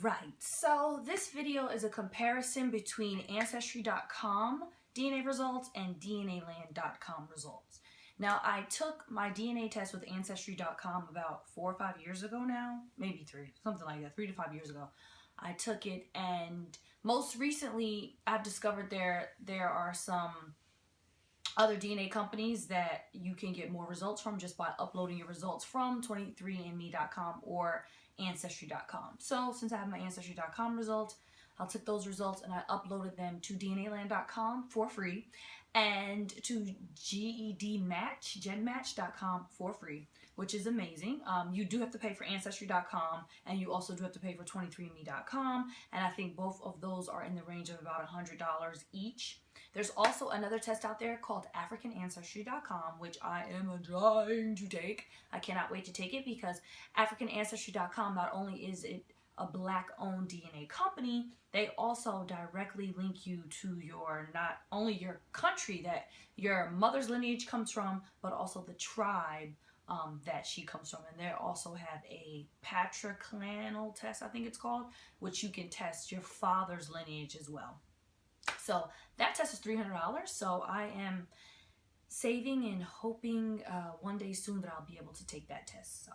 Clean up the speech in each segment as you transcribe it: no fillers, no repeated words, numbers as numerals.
Alright, so this video is a comparison between Ancestry.com DNA results and DNA.Land.com results. Now, I took my DNA test with Ancestry.com about 4 or 5 years ago now, maybe 3, something like that, 3 to 5 years ago. I took it, and most recently I've discovered there are some other DNA companies that you can get more results from just by uploading your results from 23andme.com or Ancestry.com. So since I have my Ancestry.com results, I took those results and I uploaded them to DNA.Land.com for free and to GEDmatch.com for free, which is amazing. You do have to pay for Ancestry.com, and you also do have to pay for 23andme.com, and I think both of those are in the range of about $100 each. There's also another test out there called AfricanAncestry.com, which I am trying to take. I cannot wait to take it because AfricanAncestry.com, not only is it a Black-owned DNA company, they also directly link you to your, not only your country that your mother's lineage comes from, but also the tribe that she comes from. And they also have a patriclanal test, I think it's called, which you can test your father's lineage as well. So that test is $300. So I am saving and hoping one day soon that I'll be able to take that test. So.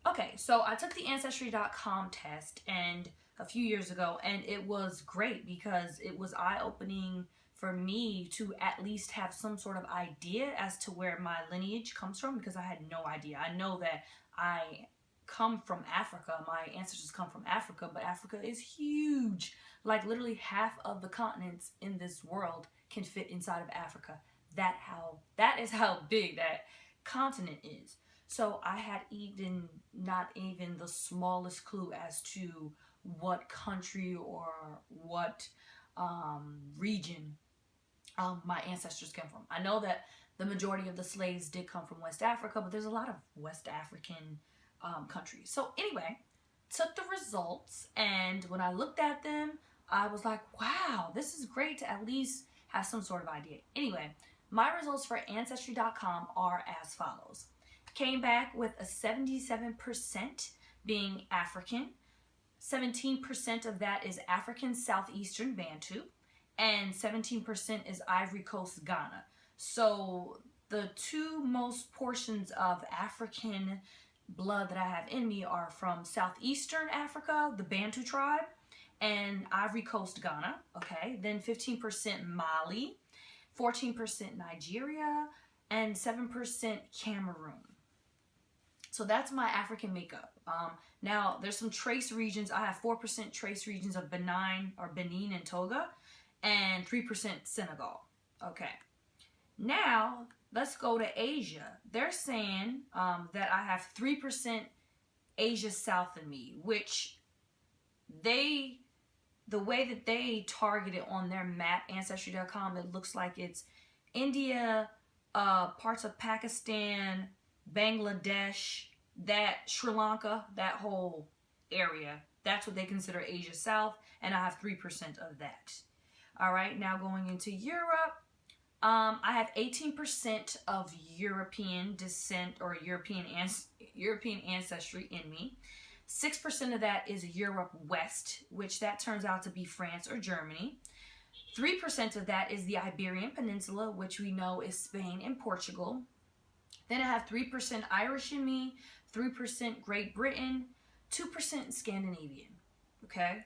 Okay, so I took the Ancestry.com test and a few years ago, and it was great because it was eye-opening for me to at least have some sort of idea as to where my lineage comes from, because I had no idea. I know that I come from Africa. My ancestors come from Africa, but Africa is huge. Like literally half of the continents in this world can fit inside of Africa. That is how big that continent is. So I had not even the smallest clue as to what country or what region my ancestors came from. I know that the majority of the slaves did come from West Africa, but there's a lot of West African countries. So anyway, took the results, and when I looked at them, I was like, wow, this is great to at least have some sort of idea. Anyway, my results for Ancestry.com are as follows. Came back with a 77% being African, 17% of that is African Southeastern Bantu, and 17% is Ivory Coast Ghana. So the two most portions of African blood that I have in me are from Southeastern Africa, the Bantu tribe, and Ivory Coast Ghana, okay? Then 15% Mali, 14% Nigeria, and 7% Cameroon. So that's my African makeup. Now, there's some trace regions. I have 4% trace regions of Benin and Togo, and 3% Senegal. Okay. Now, let's go to Asia. They're saying that I have 3% Asia South in me, which the way that they target it on their map, Ancestry.com, it looks like it's India, parts of Pakistan, Bangladesh, that Sri Lanka, that whole area. That's what they consider Asia South, and I have 3% of that. All right, now going into Europe, I have 18% of European descent or European ancestry in me. 6% of that is Europe West, which that turns out to be France or Germany. 3% of that is the Iberian Peninsula, which we know is Spain and Portugal. Then I have 3% Irish in me, 3% Great Britain, 2% Scandinavian, okay?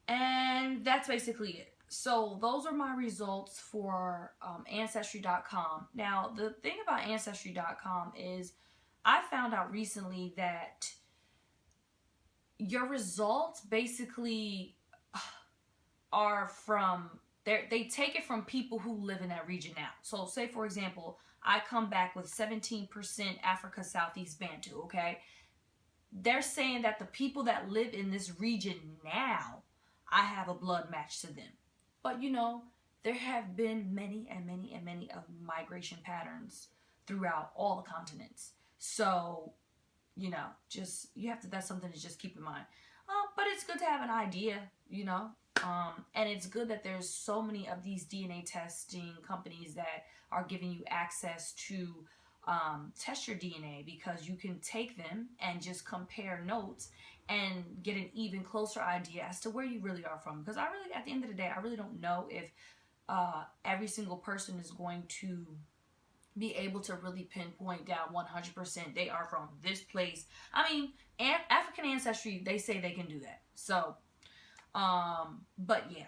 And that's basically it. So those are my results for Ancestry.com. Now, the thing about Ancestry.com is I found out recently that your results basically are from, they take it from people who live in that region now. So say, for example, I come back with 17% Africa Southeast Bantu, okay? They're saying that the people that live in this region now, I have a blood match to them. But you know, there have been many and many and many of migration patterns throughout all the continents. So, you know, that's something to just keep in mind. But it's good to have an idea, you know. And it's good that there's so many of these DNA testing companies that are giving you access to test your DNA, because you can take them and just compare notes and get an even closer idea as to where you really are from. Because I really, at the end of the day, I really don't know if every single person is going to be able to really pinpoint down 100% they are from this place. I mean, African ancestry, they say they can do that. So, but yeah,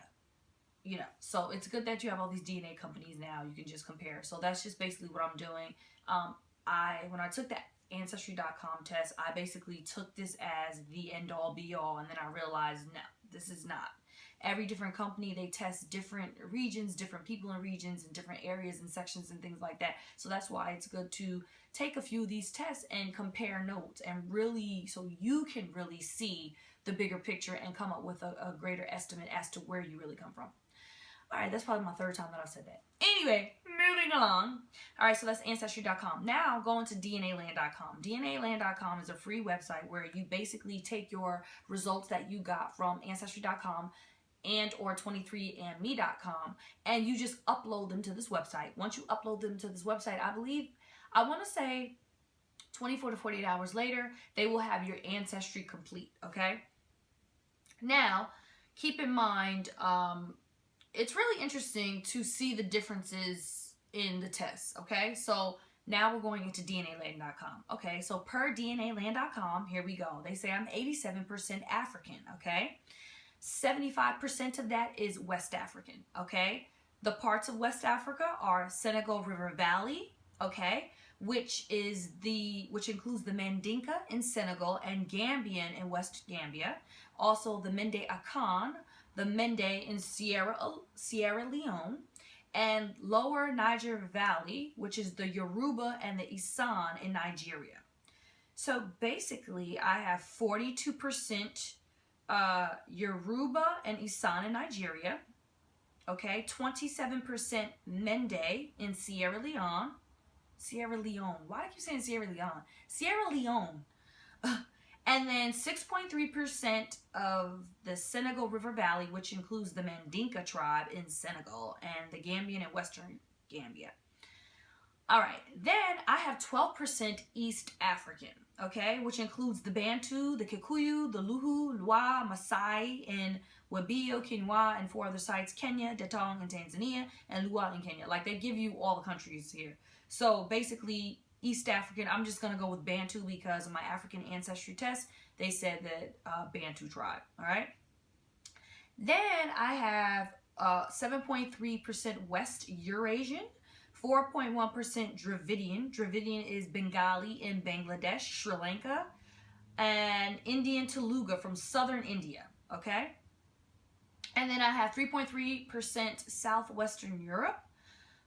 you know, so it's good that you have all these DNA companies now. You can just compare. So that's just basically what I'm doing. When I took that Ancestry.com test, I basically took this as the end all be all, and then I realized, no, this is not. Every different company, they test different regions, different people in regions, and different areas and sections and things like that. So that's why it's good to take a few of these tests and compare notes, and really, so you can really see the bigger picture and come up with a greater estimate as to where you really come from. All right, that's probably my third time that I've said that. Anyway, moving along. All right, so that's Ancestry.com. Now, going to DNA.Land.com. DNA.Land.com is a free website where you basically take your results that you got from Ancestry.com and or 23andme.com, and you just upload them to this website. Once you upload them to this website, I want to say 24 to 48 hours later, they will have your ancestry complete, okay? Now, keep in mind, it's really interesting to see the differences in the tests, okay? So now we're going into DNA.Land.com. Okay, so per DNA.Land.com, here we go. They say I'm 87% African, okay? 75% of that is West African, okay? The parts of West Africa are Senegal River Valley, okay, which includes the Mandinka in Senegal and Gambian in West Gambia. Also the Mende Akan, the Mende in Sierra Leone, and Lower Niger Valley, which is the Yoruba and the Isan in Nigeria. So basically, I have 42% Yoruba and Isan in Nigeria, okay, 27% Mende in Sierra Leone, why do I keep saying Sierra Leone? Sierra Leone, and then 6.3% of the Senegal River Valley, which includes the Mandinka tribe in Senegal and the Gambian and Western Gambia. All right, then I have 12% East African, okay, which includes the Bantu, the Kikuyu, the Luhu, Lwa, Maasai, and Wabio, Kinwa, and 4 other sites, Kenya, Datong in Tanzania, and Lua in Kenya. Like, they give you all the countries here. So basically, East African, I'm just going to go with Bantu because of my African ancestry test. They said that Bantu tribe, all right? Then I have 7.3% West Eurasian, 4.1% Dravidian. Dravidian is Bengali in Bangladesh, Sri Lanka, and Indian Telugu from southern India, okay? And then I have 3.3% Southwestern Europe,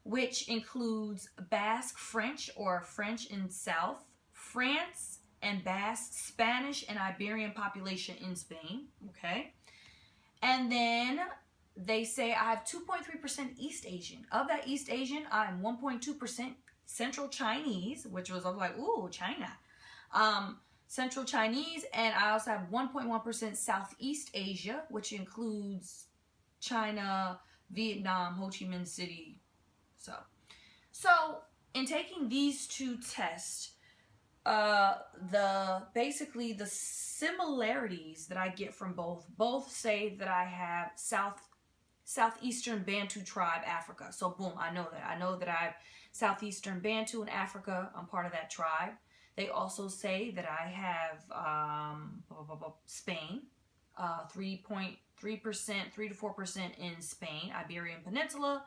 which includes Basque French or French in South, France and Basque, Spanish and Iberian population in Spain, okay? And then they say I have 2.3% East Asian. Of that East Asian, I'm 1.2% Central Chinese, which was, I was like, ooh, China. Central Chinese, and I also have 1.1% Southeast Asia, which includes China, Vietnam, Ho Chi Minh City. So in taking these two tests, basically the similarities that I get from both say that I have Southeastern Bantu tribe Africa. So boom, I know that I have Southeastern Bantu in Africa. I'm part of that tribe. They also say that I have Spain, 3.3%, 3 to 4% in Spain, Iberian Peninsula.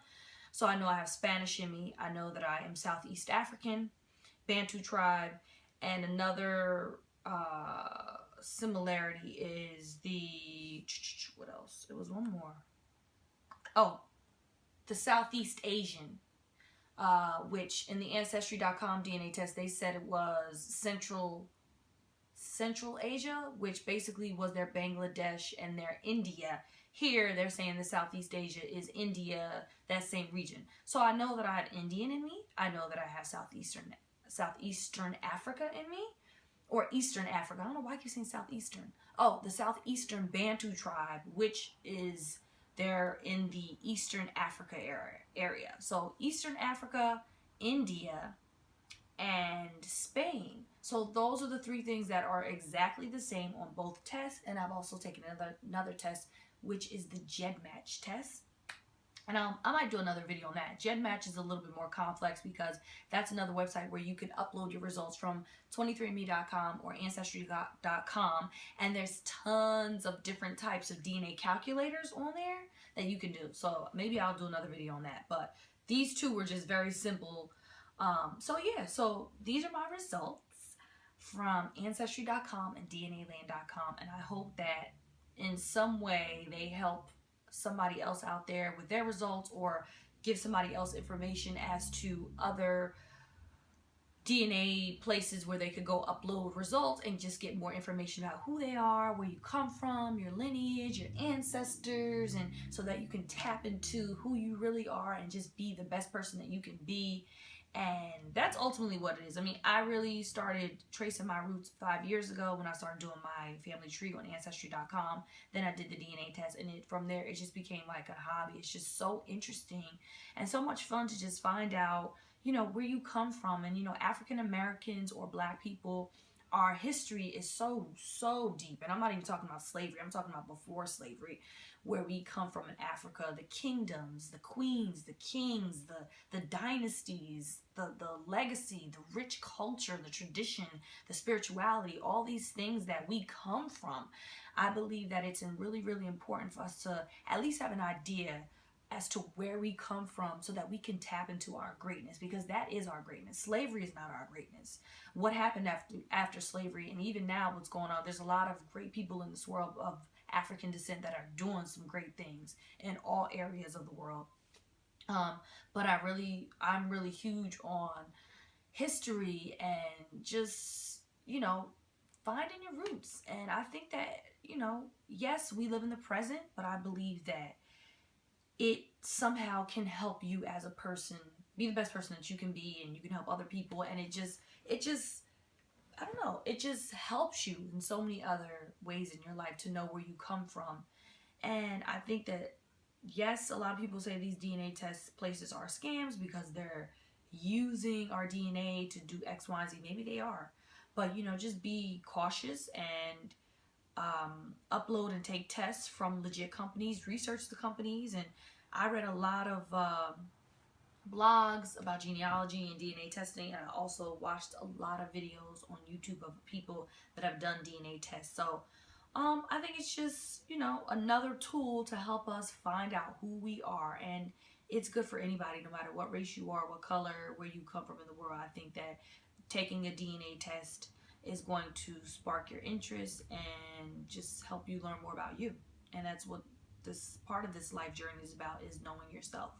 So I know I have Spanish in me. I know that I am Southeast African, Bantu tribe, and another similarity is what else? It was one more. Oh, the Southeast Asian, which in the Ancestry.com DNA test, they said it was Central Asia, which basically was their Bangladesh and their India. Here, they're saying the Southeast Asia is India, that same region. So I know that I have Indian in me. I know that I have Southeastern Africa in me, or Eastern Africa. I don't know why I keep saying Southeastern. Oh, the Southeastern Bantu tribe, which is they're in the Eastern Africa area. So Eastern Africa, India, and Spain. So those are the three things that are exactly the same on both tests. And I've also taken another test, which is the GEDmatch test. And I might do another video on that. GEDmatch is a little bit more complex because that's another website where you can upload your results from 23andMe.com or Ancestry.com. And there's tons of different types of DNA calculators on there that you can do. So maybe I'll do another video on that. But these two were just very simple. So yeah, so these are my results from Ancestry.com and DNA.Land.com. And I hope that in some way they help somebody else out there with their results, or give somebody else information as to other DNA places where they could go upload results and just get more information about who they are, where you come from, your lineage, your ancestors, and so that you can tap into who you really are and just be the best person that you can be. And that's ultimately what it is. I mean, I really started tracing my roots 5 years ago when I started doing my family tree on Ancestry.com. Then I did the DNA test, and from there, it just became like a hobby. It's just so interesting and so much fun to just find out, where you come from. And, African Americans or Black people, our history is so deep. And I'm not even talking about slavery. I'm talking about before slavery, where we come from in Africa, the kingdoms, the queens, the kings, the dynasties, the legacy, the rich culture, the tradition, the spirituality, all these things that we come from. I believe that it's really, really important for us to at least have an idea as to where we come from so that we can tap into our greatness, because that is our greatness. Slavery is not our greatness. What happened after slavery, and even now what's going on, there's a lot of great people in this world of African descent that are doing some great things in all areas of the world. But I'm really huge on history and just, finding your roots. And I think that, yes, we live in the present, but I believe that it somehow can help you as a person be the best person that you can be, and you can help other people. And it just I don't know, it just helps you in so many other ways in your life to know where you come from. And I think that, yes, a lot of people say these DNA test places are scams because they're using our DNA to do X, Y, and Z. Maybe they are. But, just be cautious and upload and take tests from legit companies, research the companies. And I read a lot of blogs about genealogy and DNA testing, and I also watched a lot of videos on YouTube of people that have done DNA tests. So I think it's just, another tool to help us find out who we are. And it's good for anybody, no matter what race you are, what color, where you come from in the world. I think that taking a DNA test is going to spark your interest and just help you learn more about you. And that's what this part of this life journey is about, is knowing yourself.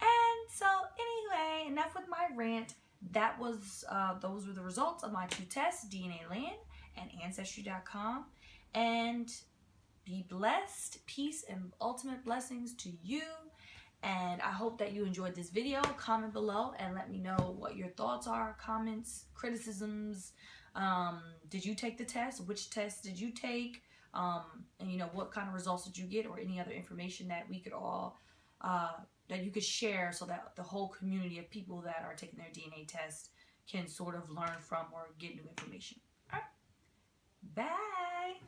And so anyway, enough with my rant. That was those were the results of my two tests, DNA.Land and Ancestry.com. And be blessed. Peace and ultimate blessings to you. And I hope that you enjoyed this video. Comment below and let me know what your thoughts are, comments, criticisms. Did you take the test? Which test did you take? And what kind of results did you get, or any other information that we could all that you could share, so that the whole community of people that are taking their DNA test can sort of learn from or get new information. All right. Bye.